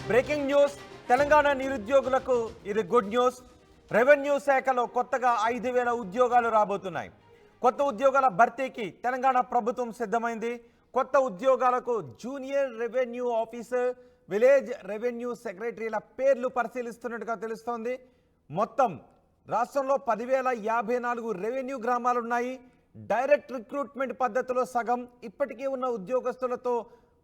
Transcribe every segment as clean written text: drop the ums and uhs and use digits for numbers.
Breaking news. Telangana నిరుద్యోగులకు ఇది good news. Revenue శాఖలో కొత్తగా 5,000 ఉద్యోగాలు రాబోతున్నాయి. కొత్త ఉద్యోగాల భర్తీకి తెలంగాణ ప్రభుత్వం సిద్ధమైంది. కొత్త ఉద్యోగాలకు junior revenue officer, village revenue సెక్రటరీల పేర్లు పరిశీలిస్తున్నట్టుగా తెలుస్తోంది. మొత్తం రాష్ట్రంలో 10,054 రెవెన్యూ గ్రామాలున్నాయి. డైరెక్ట్ రిక్రూట్మెంట్ పద్ధతిలో సగం, ఇప్పటికీ ఉన్న ఉద్యోగస్తులతో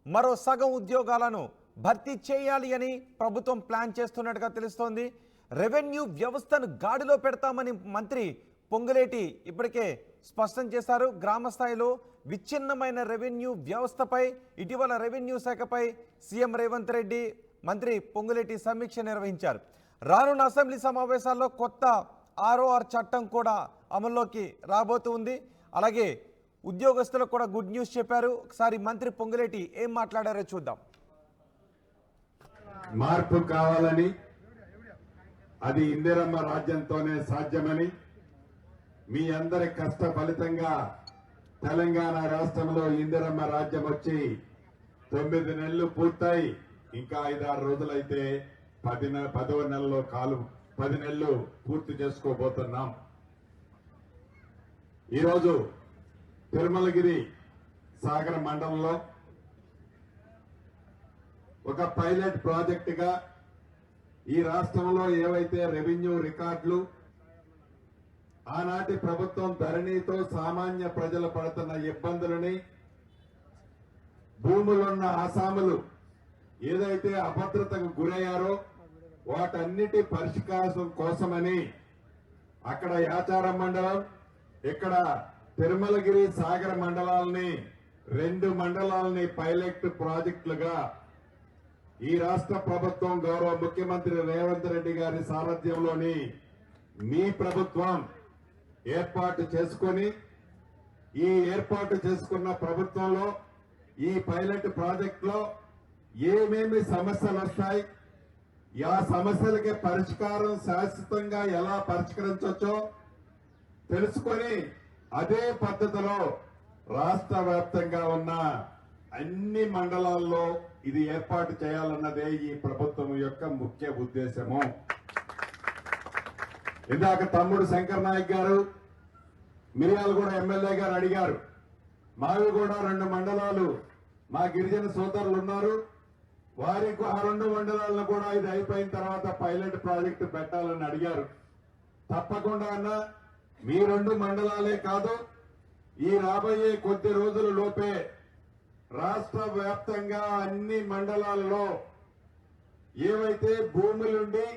మరో సగం ఉద్యోగాలను భర్తీ చేయాలి అని ప్రభుత్వం ప్లాన్ చేస్తున్నట్టుగా తెలుస్తోంది. రెవెన్యూ వ్యవస్థను గాడిలో పెడతామని మంత్రి పొంగులేటి ఇప్పటికే స్పష్టం చేశారు. గ్రామ స్థాయిలో విచ్ఛిన్నమైన రెవెన్యూ వ్యవస్థపై ఇటీవల రెవెన్యూ శాఖపై సీఎం రేవంత్ రెడ్డి, మంత్రి పొంగులేటి సమీక్ష నిర్వహించారు. రానున్న అసెంబ్లీ సమావేశాల్లో కొత్త ROR చట్టం కూడా అమల్లోకి రాబోతుంది. అలాగే ఉద్యోగస్తులకు కూడా గుడ్ న్యూస్ చెప్పారు. ఒకసారి మంత్రి పొంగులేటి ఏం మాట్లాడారో చూద్దాం. మార్పు కావాలని, అది ఇందిరమ్మ రాజ్యంతోనే సాధ్యమని, మీ అందరి కష్ట ఫలితంగా తెలంగాణ రాష్ట్రంలో ఇందిరమ్మ రాజ్యం వచ్చి 9 నెలలు పూర్తయి ఇంకా 5-6 రోజులైతే 10వ నెలలో 10 నెలలు పూర్తి చేసుకోబోతున్నాం. ఈరోజు తిరుమలగిరి సాగర మండలంలో ఒక పైలట్ ప్రాజెక్టుగా ఈ రాష్ట్రంలో ఏవైతే రెవెన్యూ రికార్డులు ఆనాటి ప్రభుత్వం ధరణితో సామాన్య ప్రజలు పడుతున్న ఇబ్బందులని, భూములున్న ఆసాములు ఏదైతే అభద్రతకు గురయ్యారో వాటన్నిటి పరిష్కారం కోసమని అక్కడ యాచారం మండలం, ఇక్కడ తిరుమలగిరి సాగర మండలాలని 2 మండలాలని పైలట్ ప్రాజెక్టులుగా ఈ రాష్ట్ర ప్రభుత్వం గౌరవ ముఖ్యమంత్రి రేవంత్ రెడ్డి గారి సారథ్యంలోని మీ ప్రభుత్వం ఏర్పాటు చేసుకుని, ఈ ఏర్పాటు చేసుకున్న ప్రభుత్వంలో ఈ పైలట్ ప్రాజెక్టులో ఏమేమి సమస్యలు వస్తాయి, ఆ సమస్యలకి పరిష్కారం శాశ్వతంగా ఎలా పరిష్కరించవచ్చో తెలుసుకొని అదే పద్ధతిలో రాష్ట్ర వ్యాప్తంగా ఉన్న అన్ని మండలాల్లో ఇది ఏర్పాటు చేయాలన్నదే ఈ ప్రభుత్వం యొక్క ముఖ్య ఉద్దేశము. ఇందాక తమ్ముడు శంకర్ నాయక్ గారు, మిర్యాలగూడ ఎమ్మెల్యే గారు అడిగారు. మావి కూడా 2 మండలాలు మా గిరిజన సోదరులు ఉన్నారు, వారికి ఆ 2 మండలాలను కూడా ఇది అయిపోయిన తర్వాత పైలట్ ప్రాజెక్టు పెట్టాలని అడిగారు. తప్పకుండా అన్నా, మీ 2 మండలాలే కాదు, ఈ రాబోయే కొద్ది రోజుల లోపే రాష్ట్ర వ్యాప్తంగా అన్ని మండలాల్లో ఏవైతే భూములుండి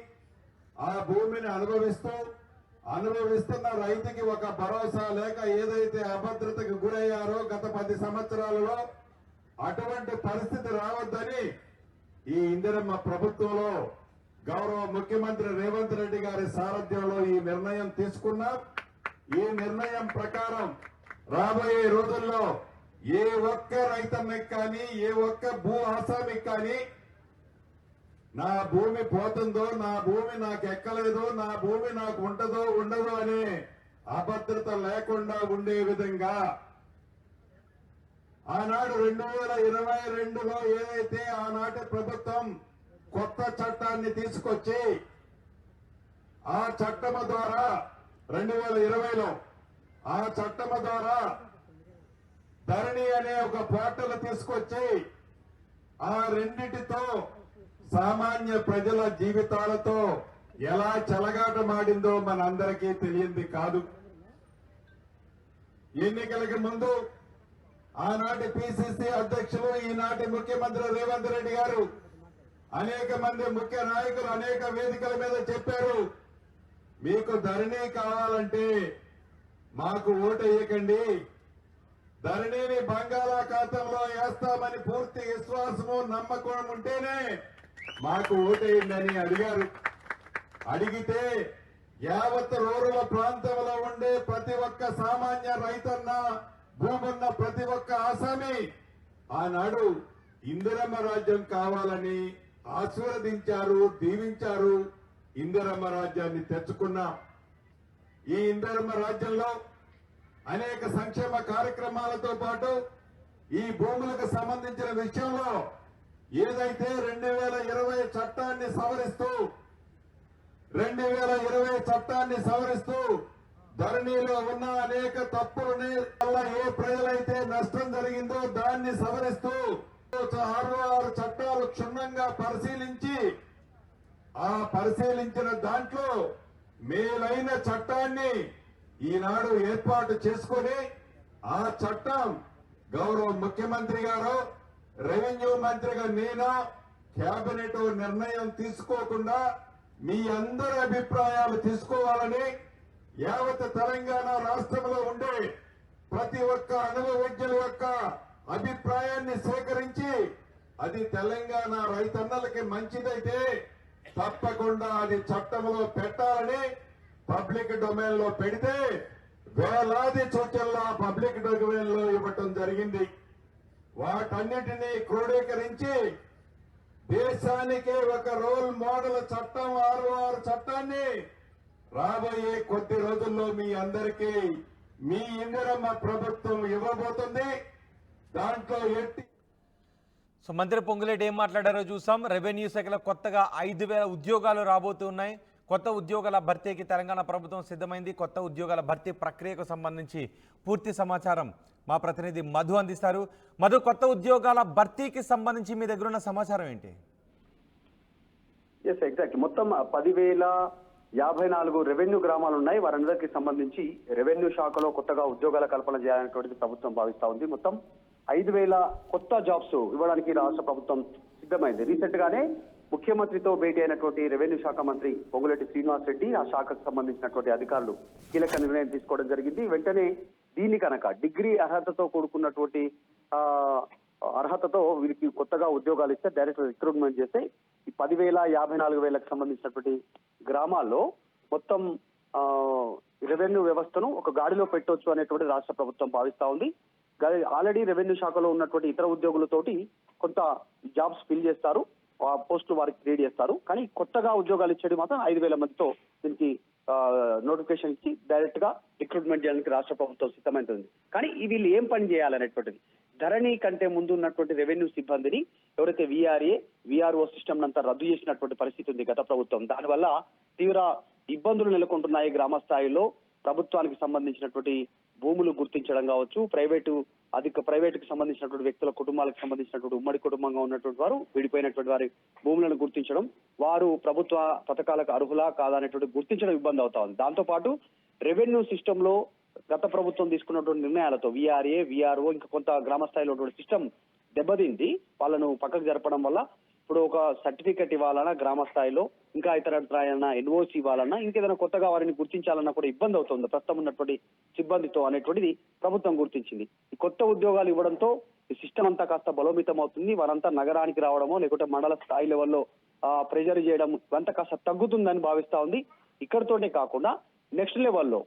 ఆ భూమిని అనుభవిస్తున్న రైతుకి ఒక భరోసా లేక ఏదైతే అభద్రతకు గురయ్యారో గత 10 సంవత్సరాలలో అటువంటి పరిస్థితి రావద్దని ఈ ఇందిరమ్మ ప్రభుత్వంలో గౌరవ ముఖ్యమంత్రి రేవంత్ రెడ్డి గారి సారథ్యంలో ఈ నిర్ణయం తీసుకున్నాం. ఈ నిర్ణయం ప్రకారం రాబోయే రోజుల్లో ఏ ఒక్క రైతన్నకి కానీ, ఏ ఒక్క భూ ఆసామికి కానీ నా భూమి పోతుందో, నా భూమి నాకు ఎక్కలేదో, నా భూమి నాకు ఉంటదో ఉండదో అనే అభద్రత లేకుండా ఉండే విధంగా ఆనాడు 2022లో ఏదైతే ఆనాటి ప్రభుత్వం కొత్త చట్టాన్ని తీసుకొచ్చి ఆ చట్టము ద్వారా 2020లో ఆ చట్టము ద్వారా ధరణి అనే ఒక పోర్టల్ తీసుకొచ్చి ఆ రెండిటితో సామాన్య ప్రజల జీవితాలతో ఎలా చెలగాటమాడిందో మనందరికీ తెలియంది కాదు. ఎన్నికలకు ముందు ఆనాటి పిసిసి అధ్యక్షులు, ఈనాటి ముఖ్యమంత్రి రేవంత్ రెడ్డి గారు అనేక మంది ముఖ్య నాయకులు అనేక వేదికల మీద చెప్పారు, మీకు ధరణి కావాలంటే మాకు ఓటేయకండి, ధరణిని బంగాళాఖాతంలో వేస్తామని పూర్తి విశ్వాసము నమ్మకం ఉంటేనే మాకు ఓటేయండి అని అడిగారు. అడిగితే యావత్ రూరల్ ప్రాంతంలో ఉండే ప్రతి ఒక్క సామాన్య రైతన్న, భూమున్న ప్రతి ఒక్క ఆసామి ఆనాడు ఇందిరమ్మ రాజ్యం కావాలని ఆశీర్వదించారు, దీవించారు. ఇందిరమ్మ రాజ్యాన్ని తెచ్చుకున్నాం. ఈ ఇందిరమ్మ రాజ్యంలో అనేక సంక్షేమ కార్యక్రమాలతో పాటు ఈ భూములకు సంబంధించిన విషయంలో ఏదైతే 2020 చట్టాన్ని సవరిస్తూ 2020 చట్టాన్ని సవరిస్తూ ధరణిలో ఉన్న అనేక తప్పులని వల్ల ఏ ప్రజలైతే నష్టం జరిగిందో దాన్ని సవరిస్తూ 6 చట్టాలు క్షుణ్ణంగా పరిశీలించి ఆ పరిశీలించిన దాంట్లో మేలైన చట్టాన్ని ఈనాడు ఏర్పాటు చేసుకొని ఆ చట్టం గౌరవ ముఖ్యమంత్రి గారు రెవెన్యూ మంత్రిగా నేను కేబినెట్ నిర్ణయం తీసుకోకుండా మీ అందరి అభిప్రాయాలు తీసుకోవాలని యావత్ తెలంగాణ రాష్ట్రంలో ఉండే ప్రతి ఒక్క అనుభవజ్ఞుల యొక్క అభిప్రాయాన్ని సేకరించి అది తెలంగాణ రైతన్నలకి మంచిదైతే తప్పకుండా అది చట్టంలో పెట్టాలని పబ్లిక్ డొమైన్ లో పెడితే వేలాది సూచనలు పబ్లిక్ డొమైన్ లో ఇవ్వటం జరిగింది. వాటన్నిటినీ క్రోడీకరించి దేశానికి ఒక రోల్ మోడల్ చట్టం 6 చట్టాన్ని రాబోయే కొద్ది రోజుల్లో మీ అందరికీ మీ ఇందిరమ్మ ప్రభుత్వం ఇవ్వబోతుంది. దాంట్లో సో మంత్రి పొంగులేటి ఏం మాట్లాడారో చూసాం. రెవెన్యూ శాఖలో కొత్తగా 5,000 ఉద్యోగాలు రాబోతున్నాయి. కొత్త ఉద్యోగాల భర్తీకి తెలంగాణ ప్రభుత్వం సిద్ధమైంది. కొత్త ఉద్యోగాల భర్తీ ప్రక్రియకు సంబంధించి పూర్తి సమాచారం మా ప్రతినిధి మధు అందిస్తారు. మధు, కొత్త ఉద్యోగాల భర్తీకి సంబంధించి మీ దగ్గర ఉన్న సమాచారం ఏంటి? ఎగ్జాక్ట్ మొత్తం 10,054 రెవెన్యూ గ్రామాలు ఉన్నాయి. వారందరికీ సంబంధించి రెవెన్యూ శాఖలో కొత్తగా ఉద్యోగాల కల్పన చేయాలనేటువంటిది ప్రభుత్వం భావిస్తా ఉంది. మొత్తం 5,000 కొత్త జాబ్స్ ఇవ్వడానికి రాష్ట్ర ప్రభుత్వం సిద్ధమైంది. రీసెంట్ గానే ముఖ్యమంత్రితో భేటీ అయినటువంటి రెవెన్యూ శాఖ మంత్రి పొంగులేటి శ్రీనివాస్ రెడ్డి ఆ శాఖకు సంబంధించినటువంటి అధికారులు కీలక నిర్ణయం తీసుకోవడం జరిగింది. వెంటనే దీన్ని కనుక డిగ్రీ అర్హతతో కూడుకున్నటువంటి అర్హతతో వీరికి కొత్తగా ఉద్యోగాలు ఇస్తే డైరెక్ట్ రిక్రూట్మెంట్ చేస్తే ఈ 10,054,000కు సంబంధించినటువంటి గ్రామాల్లో మొత్తం రెవెన్యూ వ్యవస్థను ఒక గాడిలో పెట్టొచ్చు అనేటువంటి రాష్ట్ర ప్రభుత్వం భావిస్తా ఉంది. ఆల్రెడీ రెవెన్యూ శాఖలో ఉన్నటువంటి ఇతర ఉద్యోగులతోటి కొంత జాబ్స్ ఫిల్ చేస్తారు, ఆ పోస్టులు వారికి క్రియేట్ చేస్తారు. కానీ కొత్తగా ఉద్యోగాలు ఇచ్చేది మాత్రం 5,000 మందితో దీనికి నోటిఫికేషన్ ఇచ్చి డైరెక్ట్ గా రిక్రూట్మెంట్ చేయడానికి రాష్ట్ర ప్రభుత్వం సిద్ధమైంది. కానీ వీళ్ళు ఏం పని చేయాలనేటువంటిది ధరణి కంటే ముందు ఉన్నటువంటి రెవెన్యూ సిబ్బందిని ఎవరైతే విఆర్ఓ సిస్టమ్ అంతా రద్దు చేసినటువంటి పరిస్థితి ఉంది గత ప్రభుత్వం. దానివల్ల తీవ్ర ఇబ్బందులు నెలకొంటున్నాయి గ్రామ స్థాయిలో. ప్రభుత్వానికి సంబంధించినటువంటి భూములు గుర్తించడం కావచ్చు, ప్రైవేటుకి సంబంధించినటువంటి వ్యక్తుల కుటుంబాలకు సంబంధించినటువంటి ఉమ్మడి కుటుంబంగా ఉన్నటువంటి వారు విడిపోయినటువంటి వారి భూములను గుర్తించడం, వారు ప్రభుత్వ పథకాలకు అర్హులా కాదా అనేటువంటి గుర్తించడం ఇబ్బంది అవుతా ఉంది. దాంతో పాటు రెవెన్యూ సిస్టమ్ లో గత ప్రభుత్వం తీసుకున్నటువంటి నిర్ణయాలతో విఆర్ఓ ఇంకా కొంత గ్రామ స్థాయిలో సిస్టమ్ దెబ్బతింది. వాళ్ళను పక్కకు జరపడం వల్ల ఇప్పుడు ఒక సర్టిఫికెట్ ఇవ్వాలన్నా గ్రామ స్థాయిలో, ఇంకా ఇతర ఎన్ఓసి ఇవ్వాలన్నా, ఇంకేదైనా కొత్తగా వారిని గుర్తించాలన్నా కూడా ఇబ్బంది అవుతుంది ప్రస్తుతం ఉన్నటువంటి సిబ్బందితో అనేటువంటిది ప్రభుత్వం గుర్తించింది. ఈ కొత్త ఉద్యోగాలు ఇవ్వడంతో ఈ సిస్టమ్ అంతా కాస్త బలోపేతం అవుతుంది. వారంతా నగరానికి రావడమో లేకుంటే మండల స్థాయి లెవెల్లో ప్రెజర్ చేయడం ఇవంతా కాస్త తగ్గుతుందని భావిస్తా ఉంది. ఇక్కడితోనే కాకుండా నెక్స్ట్ లెవెల్లో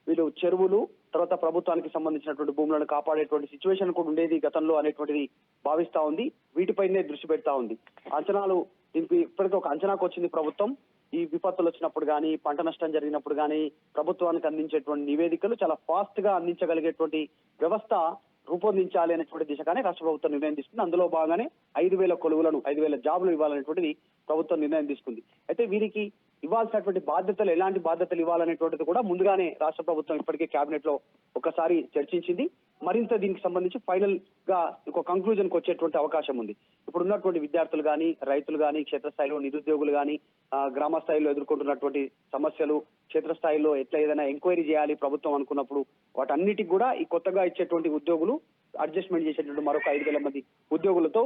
వీళ్ళు చెరువులు, తర్వాత ప్రభుత్వానికి సంబంధించినటువంటి భూములను కాపాడేటువంటి సిచ్యువేషన్ కూడా ఉండేది గతంలో అనేటువంటిది భావిస్తా ఉంది. వీటిపైనే దృష్టి పెడతా ఉంది. అంచనాలు దీనికి ఇప్పటికీ ఒక అంచనాకు వచ్చింది ప్రభుత్వం. ఈ విపత్తులు వచ్చినప్పుడు కానీ, పంట నష్టం జరిగినప్పుడు కానీ ప్రభుత్వానికి అందించేటువంటి నివేదికలు చాలా ఫాస్ట్ గా అందించగలిగేటువంటి వ్యవస్థ రూపొందించాలి అనేటువంటి దిశగానే రాష్ట్ర ప్రభుత్వం నిర్ణయం తీసుకుంది. అందులో భాగంగానే 5,000 కొలువులను 5,000 జాబులు ఇవ్వాలనేటువంటిది ప్రభుత్వం నిర్ణయం తీసుకుంది. అయితే వీరికి ఇవ్వాల్సినటువంటి బాధ్యతలు, ఎలాంటి బాధ్యతలు ఇవ్వాలనేటువంటిది కూడా ముందుగానే రాష్ట్ర ప్రభుత్వం ఇప్పటికే కేబినెట్ లో ఒకసారి చర్చించింది. మరింత దీనికి సంబంధించి ఫైనల్ గా ఒక కంక్లూజన్ కు వచ్చేటువంటి అవకాశం ఉంది. ఇప్పుడు ఉన్నటువంటి విద్యార్థులు కానీ, రైతులు కానీ, క్షేత్రస్థాయిలో నిరుద్యోగులు కానీ, గ్రామ స్థాయిలో ఎదుర్కొంటున్నటువంటి సమస్యలు, క్షేత్రస్థాయిలో ఎట్లా ఏదైనా ఎంక్వైరీ చేయాలి ప్రభుత్వం అనుకున్నప్పుడు వాటన్నిటికి కూడా ఈ కొత్తగా ఇచ్చేటువంటి ఉద్యోగులు అడ్జస్ట్మెంట్ చేసేటువంటి మరొక 5,000 మంది ఉద్యోగులతో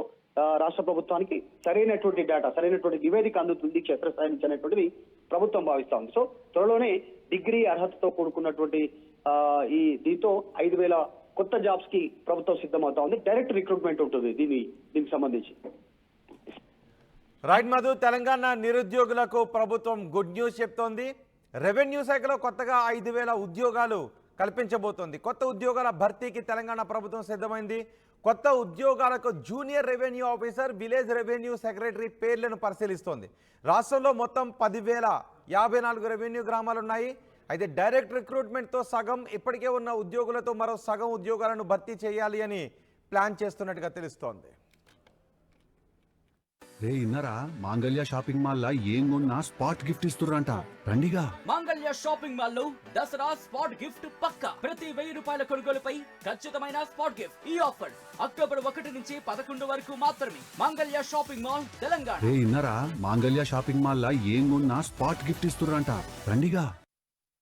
రాష్ట్ర ప్రభుత్వానికి సరైనటువంటి డేటా, సరైనటువంటి నివేదిక అందుతుంది క్షేత్రస్థాయి నుంచి అనేటువంటిది ప్రభుత్వం భావిస్తా ఉంది. సో త్వరలోనే డిగ్రీ అర్హతతో కూడుకున్నటువంటి ఈ దీంతో 5,000 కొత్త జాబ్స్ కి ప్రభుత్వం సిద్ధమవుతా ఉంది. డైరెక్ట్ రిక్రూట్మెంట్ ఉంటుంది దీనికి సంబంధించి. రైట్ మధు, తెలంగాణ నిరుద్యోగులకు ప్రభుత్వం గుడ్ న్యూస్ చెప్తోంది. రెవెన్యూ శాఖలో కొత్తగా 5,000 ఉద్యోగాలు కల్పించబోతోంది. కొత్త ఉద్యోగాల భర్తీకి తెలంగాణ ప్రభుత్వం సిద్ధమైంది. కొత్త ఉద్యోగాలకు junior revenue officer, village revenue secretary పేర్లను పరిశీలిస్తోంది. రాష్ట్రంలో మొత్తం 10,054 రెవెన్యూ గ్రామాలు ఉన్నాయి. అయితే డైరెక్ట్ రిక్రూట్మెంట్తో సగం, ఇప్పటికే ఉన్న ఉద్యోగులతో మరో సగం ఉద్యోగాలను భర్తీ చేయాలి అని ప్లాన్ చేస్తున్నట్టుగా తెలుస్తోంది. రే ఇన్నరా మాంగళ్య షాపింగ్ మాల్ లా ఏం కొన్నా స్పాట్ గిఫ్ట్ ఇస్తుర్రంట రండిగా. మాంగళ్య షాపింగ్ మాల్ లో దసరా స్పాట్ గిఫ్ట్ పక్కా. ప్రతి 1000 రూపాయల కొనుగోలుపై ఖచ్చితమైన స్పాట్ గిఫ్ట్. ఈ ఆఫర్ అక్టోబర్ 1 నుంచి 11 వరకు మాత్రమే. మాంగళ్య షాపింగ్ మాల్, తెలంగాణ. రే ఇన్నరా మాంగళ్య షాపింగ్ మాల్ లా ఏం కొన్నా స్పాట్ గిఫ్ట్ ఇస్తుర్రంట రండిగా.